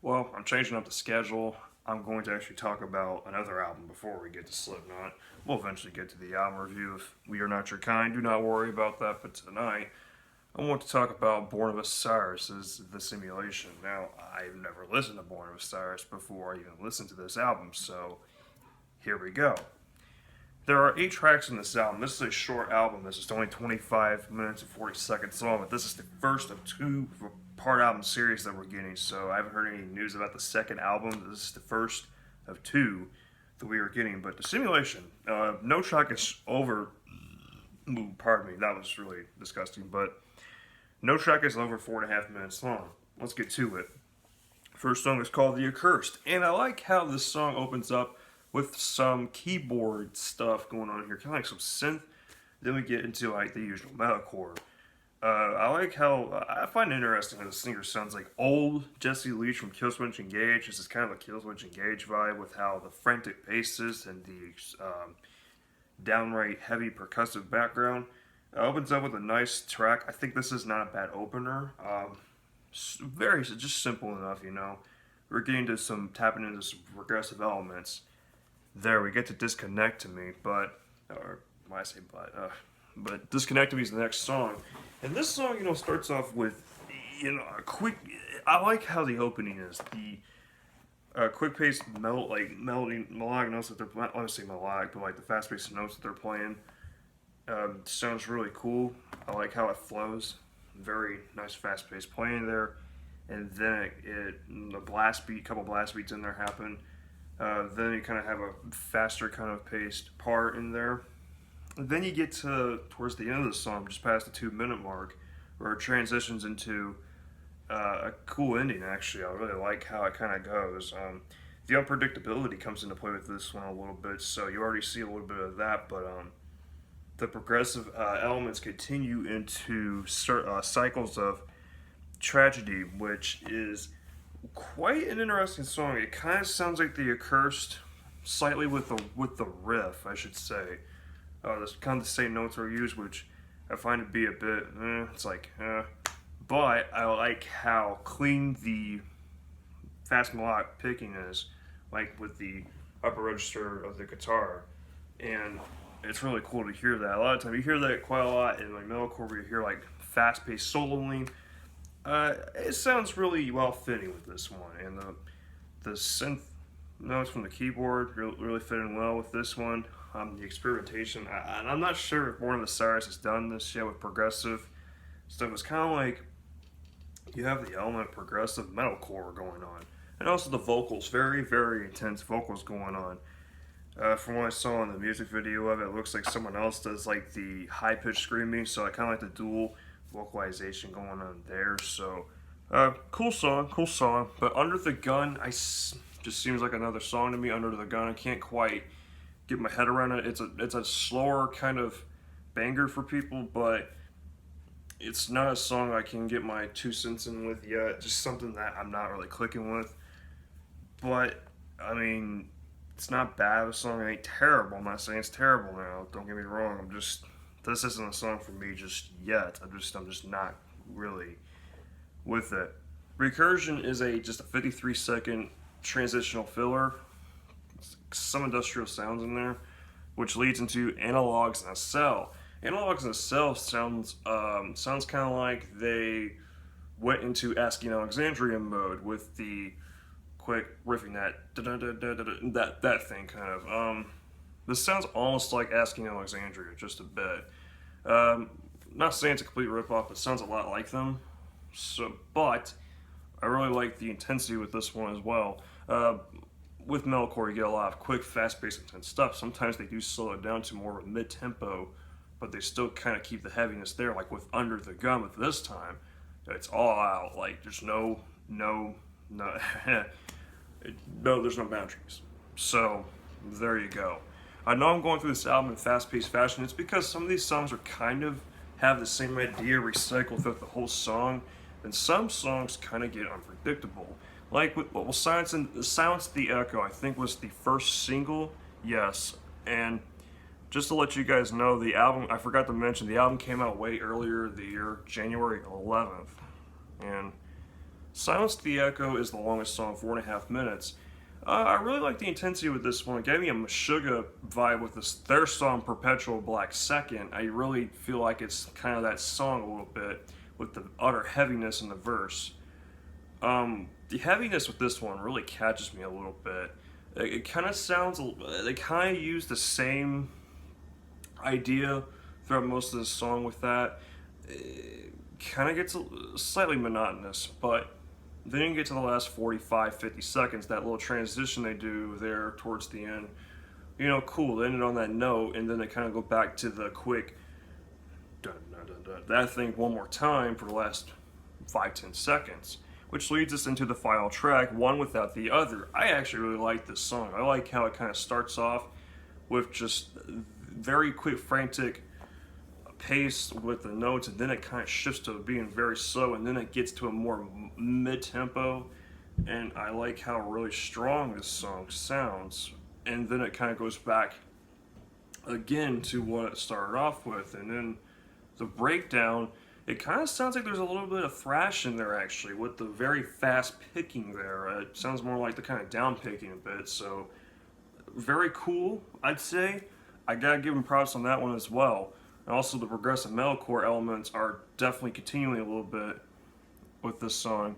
Well, I'm changing up the schedule. I'm going to actually talk about another album before we get to Slipknot. We'll eventually get to the album review if We Are Not Your Kind. Do not worry about that, but tonight I want to talk about Born of Osiris as The Simulation. Now, I've never listened to Born of Osiris before I even listened to this album, so here we go. There are 8 tracks in this album. This is a short album. This is only 25 minutes and 40 seconds long, but this is the first of 2-part album series that we're getting, so I haven't heard any news about the second album. This is the first of 2 that we are getting, but The Simulation, no track is over, pardon me, that was really disgusting, but no track is over 4.5 minutes long. Let's get to it. First song is called The Accursed, and I like how this song opens up with some keyboard stuff going on here, kind of like some synth. Then we get into like the usual metalcore. I like how, I find it interesting how the singer sounds like old Jesse Leach from Killswitch Engage. This is kind of a Killswitch Engage vibe with how the frantic basses and the downright heavy percussive background. Opens up with a nice track. I think this is not a bad opener. Very just simple enough, you know. We're getting to tapping into some progressive elements. There, we get to Disconnect to Me, but Disconnect to Me is the next song. And this song, you know, starts off with, you know, a quick, I like how the opening is. The quick-paced melodic notes that they're playing, I don't say melodic, but like the fast-paced notes that they're playing, sounds really cool. I like how it flows. Very nice fast-paced playing there. And then couple blast beats in there happen. Then you kind of have a faster kind of paced part in there. And then you get towards the end of the song, just past the 2-minute mark, where it transitions into a cool ending, actually. I really like how it kind of goes. The unpredictability comes into play with this one a little bit, so you already see a little bit of that, but the progressive elements continue into cycles of tragedy, which is quite an interesting song. It kind of sounds like The Accursed, slightly with the riff, I should say. That's kind of the same notes are used, which I find to be a bit, but I like how clean the fast melodic picking is, like with the upper register of the guitar, and it's really cool to hear that. A lot of times you hear that quite a lot in like metalcore, where you hear like fast-paced soloing. It sounds really well fitting with this one, and the synth notes from the keyboard really fit in well with this one. The experimentation, and I'm not sure if Born of Osiris has done this yet with progressive stuff. It's kind of like you have the element of progressive metalcore going on, and also the vocals, very, very intense vocals going on. From what I saw in the music video of it, it looks like someone else does like the high-pitched screaming, so I kind of like the dual vocalization going on there. So cool song, but Under the Gun just seems like another song to me. Under the Gun, I can't quite get my head around it. It's a slower kind of banger for people, but it's not a song I can get my 2 cents in with yet. Just something that I'm not really clicking with, but I mean, it's not bad of a song. It ain't terrible. I'm not saying it's terrible now, don't get me wrong. This isn't a song for me just yet. I'm just not really with it. Recursion is just a 53-second transitional filler. Some industrial sounds in there, which leads into Analogs in a Cell. Analogs in a Cell sounds kind of like they went into Asking Alexandria mode with the quick riffing, that thing kind of. This sounds almost like Asking Alexandria, just a bit. Not saying it's a complete ripoff, but it sounds a lot like them. But I really like the intensity with this one as well. With metalcore, you get a lot of quick, fast-paced, intense stuff. Sometimes they do slow it down to more of a mid-tempo, but they still kind of keep the heaviness there. Like with Under the Gun, with this time, it's all out. Like there's no, there's no boundaries. So there you go. I know I'm going through this album in fast-paced fashion. It's because some of these songs are kind of have the same idea recycled throughout the whole song, and some songs kind of get unpredictable. Like with Silence the Echo, I think was the first single, yes. And just to let you guys know, the album, I forgot to mention, the album came out way earlier the year, January 11th. And Silence the Echo is the longest song, 4.5 minutes. I really like the intensity with this one. It gave me a Meshuggah vibe with their song Perpetual Black Second. I really feel like it's kind of that song a little bit with the utter heaviness in the verse. The heaviness with this one really catches me a little bit. It kind of sounds, they kind of use the same idea throughout most of the song with that. It kind of gets slightly monotonous, but then you get to the last 45-50 seconds, that little transition they do there towards the end. You know, cool, they ended on that note, and then they kind of go back to the quick dun, dun, dun, dun, that thing one more time for the last 5-10 seconds, which leads us into the final track, One Without the Other. I actually really like this song. I like how it kind of starts off with just very quick, frantic pace with the notes, and then it kind of shifts to being very slow, and then it gets to a more mid-tempo, and I like how really strong this song sounds, and then it kind of goes back again to what it started off with, and then the breakdown, it kind of sounds like there's a little bit of thrash in there actually, with the very fast picking there. It sounds more like the kind of down picking a bit, so very cool, I'd say. I gotta give them props on that one as well. And also the progressive metalcore elements are definitely continuing a little bit with this song.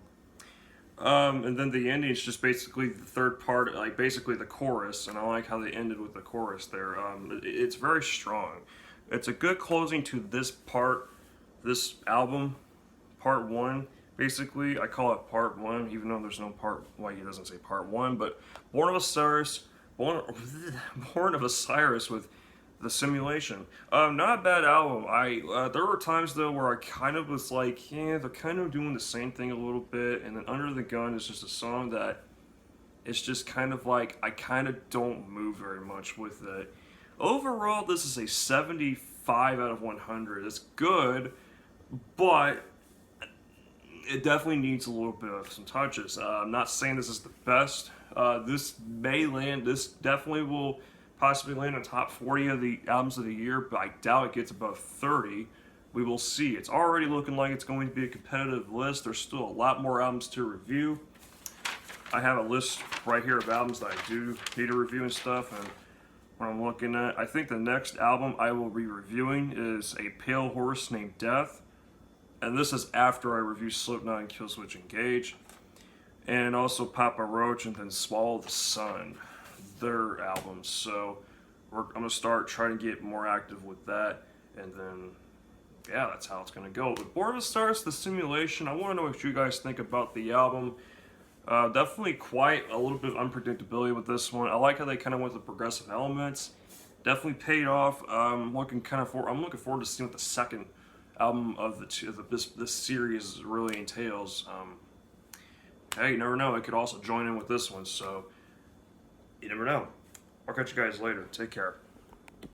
And then the ending is just basically the third part, like basically the chorus, and I like how they ended with the chorus there. It's very strong. It's a good closing to this part, this album, part one. Basically, I call it part one, even though there's no part, well, he doesn't say part one, but Born of Osiris, Born of Osiris with The Simulation. Not a bad album. There were times though where I kind of was like, yeah, they're kind of doing the same thing a little bit, and then Under the Gun is just a song that it's just kind of like I kind of don't move very much with it. Overall, this is a 75 out of 100. It's good, but it definitely needs a little bit of some touches. I'm not saying this is the best. This definitely will possibly land in top 40 of the albums of the year, but I doubt it gets above 30. We will see. It's already looking like it's going to be a competitive list. There's still a lot more albums to review. I have a list right here of albums that I do need to review and stuff, and what I'm looking at, I think the next album I will be reviewing is A Pale Horse Named Death, and this is after I review Slipknot and Killswitch Engage, and also Papa Roach and then Swallow the Sun, their albums. So I'm going to start trying to get more active with that, and then yeah, that's how it's going to go. But Born of Osiris, The Simulation, I want to know what you guys think about the album. Definitely quite a little bit of unpredictability with this one. I like how they kind of went with the progressive elements. Definitely paid off. I'm looking forward to seeing what the second album of this series really entails. Hey, you never know. It could also join in with this one, so you never know. I'll catch you guys later. Take care.